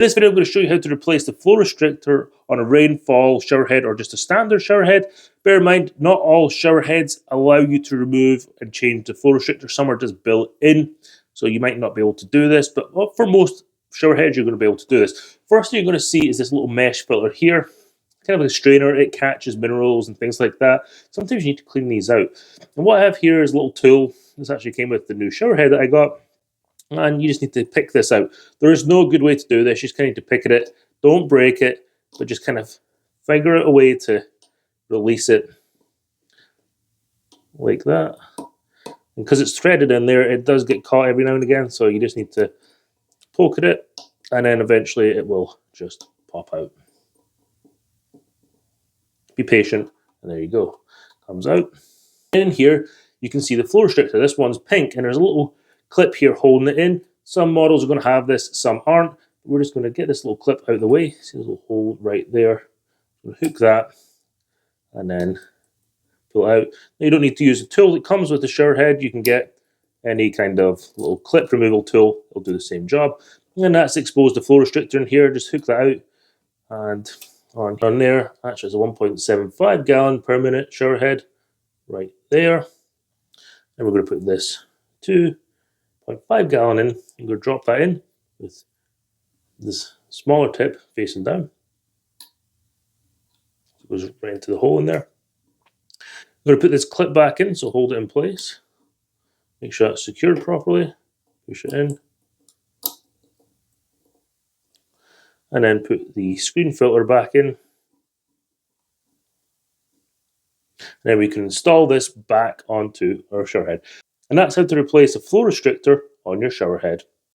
In this video, I'm going to show you how to replace the flow restrictor on a rainfall shower head or just a standard shower head. Bear in mind, not all shower heads allow you to remove and change the flow restrictor. Some are just built in, so you might not be able to do this, but for most shower heads, you're going to be able to do this. First thing you're going to see is this little mesh filter here. Kind of a strainer, it catches minerals and things like that. Sometimes you need to clean these out. And what I have here is a little tool. This actually came with the new shower head that I got. And you just need to pick this out. There is no good way to do this. You just kind of need to pick at it. Don't break it, but just kind of figure out a way to release it like that. And because it's threaded in there, it does get caught every now and again. So you just need to poke at it, and then eventually it will just pop out. Be patient, and there you go. Comes out. In here, you can see the flow restrictor. This one's pink, and there's a little clip here holding it in. Some models are going to have this, some aren't. We're just going to get this little clip out of the way. See this little hole right there. We'll hook that and then pull it out. Now you don't need to use the tool that comes with the shower head. You can get any kind of little clip removal tool. It'll do the same job. And that's exposed the flow restrictor in here. Just hook that out and on there. Actually, it's a 1.75 gallon per minute shower head right there. And we're going to put this 2.5 gallon in. I'm going to drop that in with this smaller tip facing down. It goes right into the hole in there. I'm going to put this clip back in, so hold it in place. Make sure it's secured properly. Push it in. And then put the screen filter back in. And then we can install this back onto our shower head. And that's how to replace a flow restrictor on your shower head.